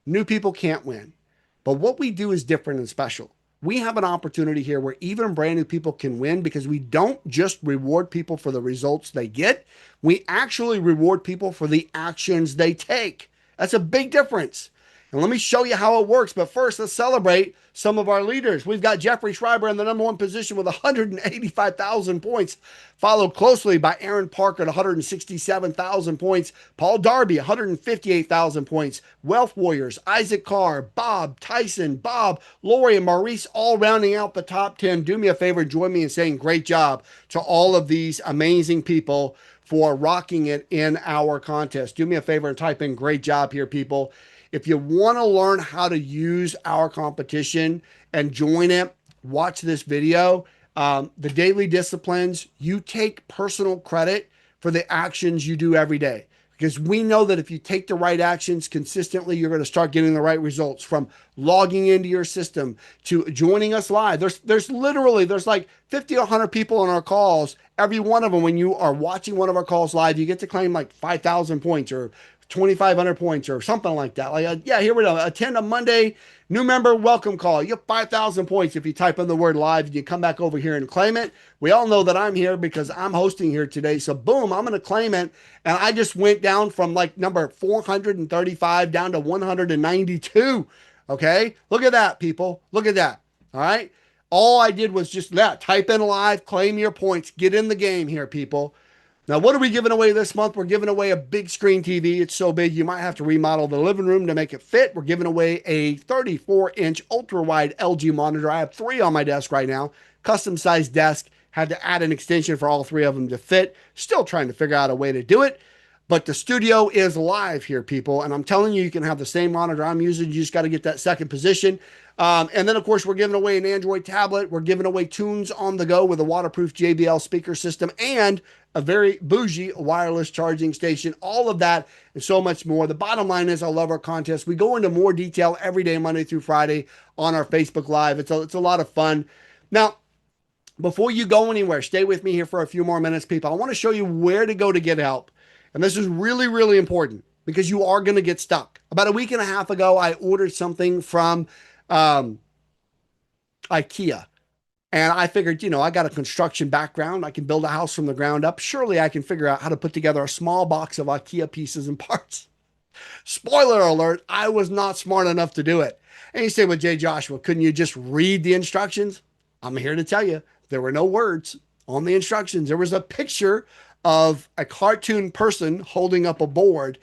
new people can't win, but what we do is different and special. We have an opportunity here where even brand new people can win, because we don't just reward people for the results they get. We actually reward people for the actions they take. That's a big difference. And let me show you how it works. But first, let's celebrate some of our leaders. We've got Jeffrey Schreiber in the #1 position with 185,000 points, followed closely by Aaron Parker at 167,000 points, Paul Darby, 158,000 points, Wealth Warriors, Isaac Carr, Bob, Tyson, Bob, Lori, and Maurice, all rounding out the top 10. Do me a favor, join me in saying great job to all of these amazing people for rocking it in our contest. Do me a favor and type in great job here, people. If you want to learn how to use our competition and join it, watch this video. The daily disciplines, you take personal credit for the actions you do every day. because we know that if you take the right actions consistently, you're going to start getting the right results, from logging into your system to joining us live. There's like 50 or 100 people on our calls. Every one of them, when you are watching one of our calls live, you get to claim like 5,000 points or 2,500 points or something like that. Like, yeah, here we go. Attend a Monday new member welcome call. You have 5,000 points if you type in the word live and you come back over here and claim it. We all know that I'm here because I'm hosting here today. So boom, I'm going to claim it. And I just went down from like number 435 down to 192. Okay. Look at that, people. Look at that. All right. All I did was just type in live, claim your points, get in the game here, people. Now, what are we giving away this month? We're giving away a big screen TV. It's so big, you might have to remodel the living room to make it fit. We're giving away a 34-inch ultra-wide LG monitor. I have 3 on my desk right now. Custom-sized desk. Had to add an extension for all 3 of them to fit. Still trying to figure out a way to do it. But the studio is live here, people. And I'm telling you, you can have the same monitor I'm using. You just got to get that second position. And then, of course, we're giving away an Android tablet. We're giving away tunes on the go with a waterproof JBL speaker system and a very bougie wireless charging station. All of that and so much more. The bottom line is I love our contest. We go into more detail every day, Monday through Friday, on our Facebook Live. It's a lot of fun. Now, before you go anywhere, stay with me here for a few more minutes, people. I want to show you where to go to get help. And this is really, really important because you are going to get stuck. About a week and a half ago, I ordered something from IKEA. And I figured, I got a construction background. I can build a house from the ground up. Surely I can figure out how to put together a small box of IKEA pieces and parts. Spoiler alert, I was not smart enough to do it. And you say, well, Jay Joshua, couldn't you just read the instructions? I'm here to tell you, there were no words on the instructions. There was a picture of a cartoon person holding up a board.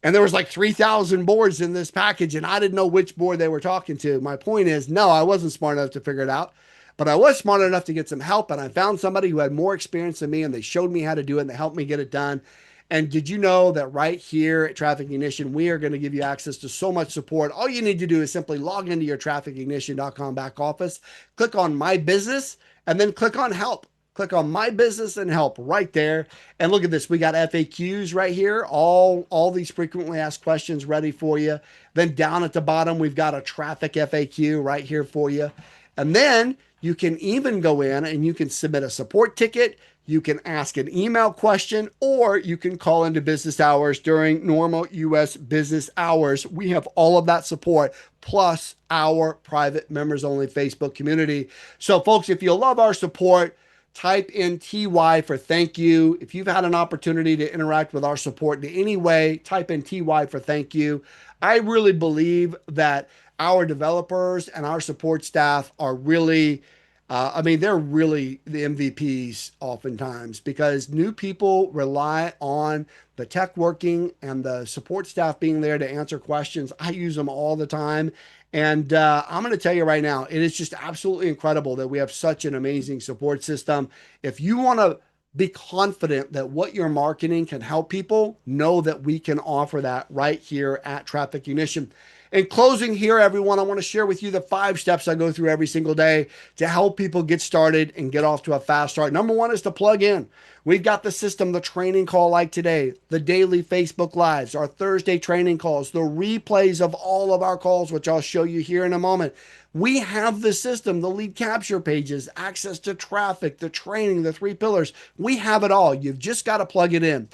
And there was like 3,000 boards in this package, and I didn't know which board they were talking to. My point is, no, I wasn't smart enough to figure it out, but I was smart enough to get some help, and I found somebody who had more experience than me, and they showed me how to do it, and they helped me get it done. And did you know that right here at Traffic Ignition, we are going to give you access to so much support? All you need to do is simply log into your trafficignition.com back office, click on My Business, and then click on Help. Click on My Business and Help right there. And look at this. We got FAQs right here. All these frequently asked questions ready for you. Then down at the bottom, we've got a traffic FAQ right here for you. And then you can even go in and you can submit a support ticket. You can ask an email question, or you can call into business hours during normal U.S. business hours. We have all of that support, plus our private members only Facebook community. So folks, if you love our support, type in TY for thank you. If you've had an opportunity to interact with our support in any way, type in TY for thank you. I really believe that our developers and our support staff are really, they're really the MVPs oftentimes, because new people rely on the tech working and the support staff being there to answer questions. I use them all the time. And I'm going to tell you right now, it is just absolutely incredible that we have such an amazing support system. If you want to be confident that what you're marketing can help people, know that we can offer that right here at Traffic Ignition. In closing here, everyone, I want to share with you the 5 steps I go through every single day to help people get started and get off to a fast start. Number 1 is to plug in. We've got the system, the training call like today, the daily Facebook Lives, our Thursday training calls, the replays of all of our calls, which I'll show you here in a moment. We have the system, the lead capture pages, access to traffic, the training, the 3 pillars. We have it all. You've just got to plug it in.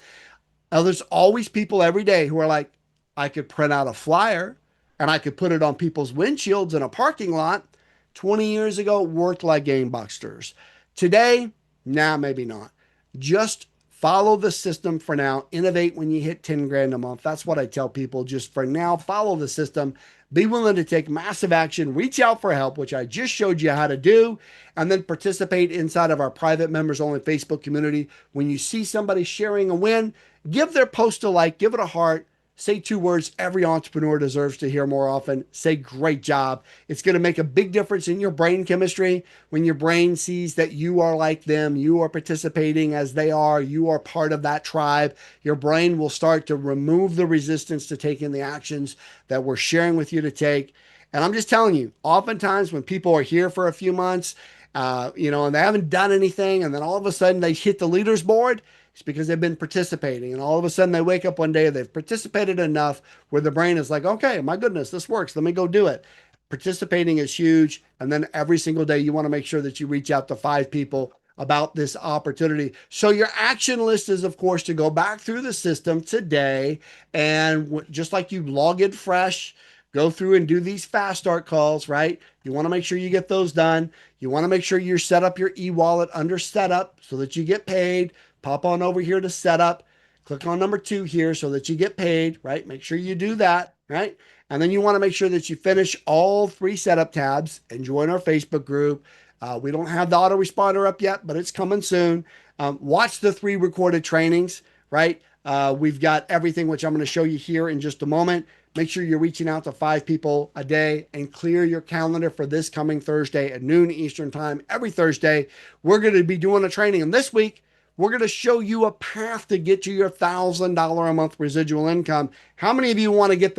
Now, there's always people every day who are like, I could print out a flyer and I could put it on people's windshields in a parking lot. 20 years ago, it worked like gangbusters. Today, maybe not. Just follow the system for now. Innovate when you hit 10 grand a month. That's what I tell people. Just for now, follow the system. Be willing to take massive action. Reach out for help, which I just showed you how to do, and then participate inside of our private members only Facebook community. When you see somebody sharing a win, give their post a like, give it a heart. Say 2 words every entrepreneur deserves to hear more often. Say, great job. It's going to make a big difference in your brain chemistry. When your brain sees that you are like them, you are participating as they are, you are part of that tribe, your brain will start to remove the resistance to taking the actions that we're sharing with you to take. And I'm just telling you, oftentimes when people are here for a few months And they haven't done anything. And then all of a sudden they hit the leaders board. It's because they've been participating. And all of a sudden they wake up one day, they've participated enough where the brain is like, okay, my goodness, this works. Let me go do it. Participating is huge. And then every single day, you want to make sure that you reach out to 5 people about this opportunity. So your action list is, of course, to go back through the system today and just like you log in fresh, go through and do these fast start calls, right? You want to make sure you get those done. You want to make sure you set up your e-wallet under setup so that you get paid. Pop on over here to setup. Click on number 2 here so that you get paid, right? Make sure you do that, right? And then you want to make sure that you finish all 3 setup tabs and join our Facebook group. We don't have the autoresponder up yet, but it's coming soon. Watch the 3 recorded trainings, right? We've got everything, which I'm going to show you here in just a moment. Make sure you're reaching out to 5 people a day and clear your calendar for this coming Thursday at noon Eastern time. Every Thursday, we're going to be doing a training. And this week, we're going to show you a path to get to your $1,000 a month residual income. How many of you want to get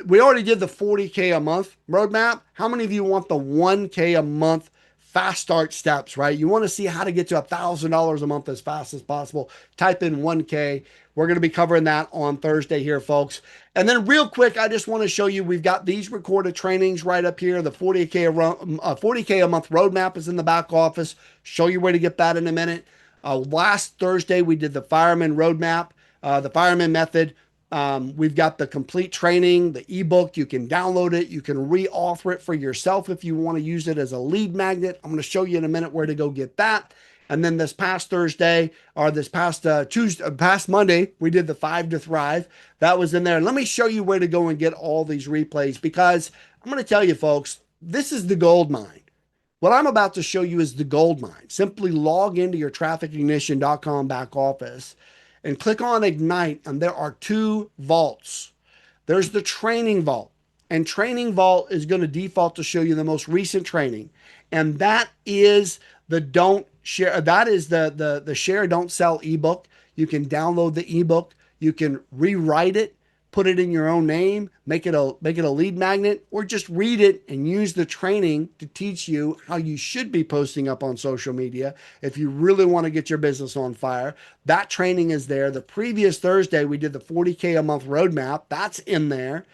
we already did the 40K a month roadmap. How many of you want the 1K a month fast start steps, right? You want to see how to get to $1,000 a month as fast as possible. Type in 1K. We're going to be covering that on Thursday here, folks. And then real quick, I just want to show you, we've got these recorded trainings right up here. The 40K a month roadmap is in the back office. Show you where to get that in a minute. Last Thursday, we did the fireman roadmap, the fireman method. We've got the complete training, the ebook. You can download it. You can re-author it for yourself if you want to use it as a lead magnet. I'm going to show you in a minute where to go get that. And then this past Thursday, or this past past Monday, we did the 5 to Thrive. That was in there. And let me show you where to go and get all these replays, because I'm going to tell you, folks, this is the gold mine. What I'm about to show you is the gold mine. Simply log into your trafficignition.com back office and click on Ignite, and there are 2 vaults. There's the training vault, and training vault is going to default to show you the most recent training. And that is the don't share. That is the share, don't sell ebook. You can download the ebook. You can rewrite it, put it in your own name, make it a lead magnet, or just read it and use the training to teach you how you should be posting up on social media if you really want to get your business on fire. That training is there. The previous Thursday, we did the 40K a month roadmap. That's in there.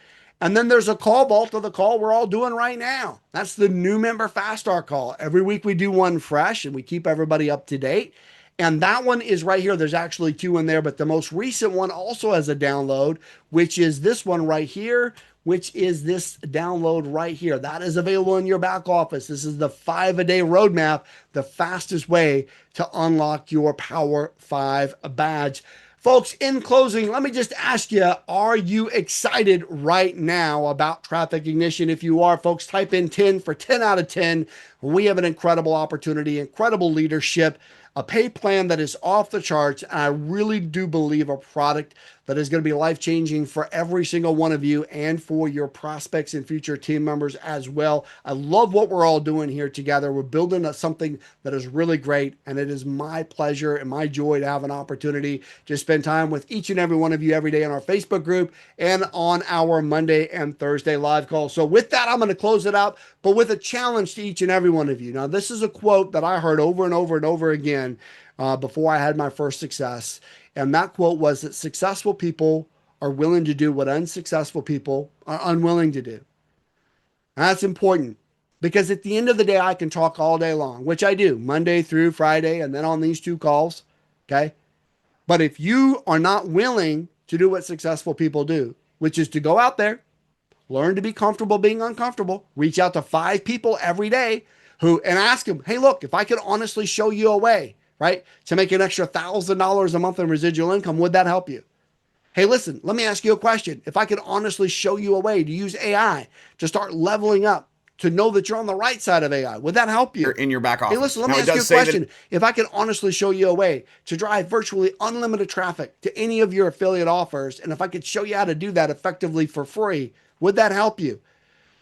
And then there's a call vault of the call we're all doing right now. That's the new member Fast Start call. Every week we do one fresh and we keep everybody up to date. And that one is right here. There's actually 2 in there, but the most recent one also has a download, which is this one right here, which is this download right here. That is available in your back office. This is the 5-a-day roadmap, the fastest way to unlock your Power 5 badge. Folks, in closing, let me just ask you, are you excited right now about Traffic Ignition? If you are, folks, type in 10 for 10 out of 10. We have an incredible opportunity, incredible leadership, a pay plan that is off the charts. And I really do believe a product that is going to be life-changing for every single one of you and for your prospects and future team members as well. I love what we're all doing here together. We're building something that is really great, and it is my pleasure and my joy to have an opportunity to spend time with each and every one of you every day in our Facebook group and on our Monday and Thursday live calls. So with that, I'm going to close it out, but with a challenge to each and every one of you. Now, this is a quote that I heard over and over and over again before I had my first success. And that quote was that successful people are willing to do what unsuccessful people are unwilling to do. And that's important, because at the end of the day, I can talk all day long, which I do Monday through Friday, and then on these 2 calls. Okay. But if you are not willing to do what successful people do, which is to go out there, learn to be comfortable being uncomfortable, reach out to 5 people every day and ask them, hey, look, if I could honestly show you a way, right, to make an extra $1,000 a month in residual income, would that help you? Hey, listen, let me ask you a question. If I could honestly show you a way to use AI to start leveling up, to know that you're on the right side of AI, would that help you? In your back office. Hey, listen, let me ask you a question. If I could honestly show you a way to drive virtually unlimited traffic to any of your affiliate offers, and if I could show you how to do that effectively for free, would that help you?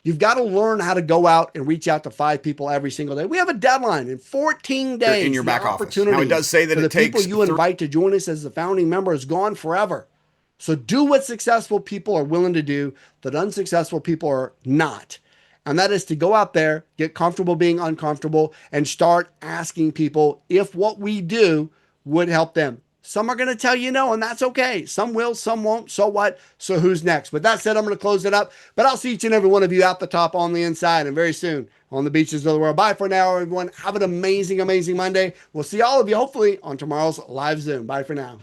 You've got to learn how to go out and reach out to 5 people every single day. We have a deadline in 14 days. In your back office. Now, it does say that the people you invite to join us as a founding member is gone forever. So do what successful people are willing to do that unsuccessful people are not. And that is to go out there, get comfortable being uncomfortable, and start asking people if what we do would help them. Some are going to tell you no, and that's okay. Some will, some won't. So what? So who's next? With that said, I'm going to close it up, but I'll see each and every one of you out the top, on the inside, and very soon on the beaches of the world. Bye for now, everyone. Have an amazing, amazing Monday. We'll see all of you hopefully on tomorrow's live Zoom. Bye for now.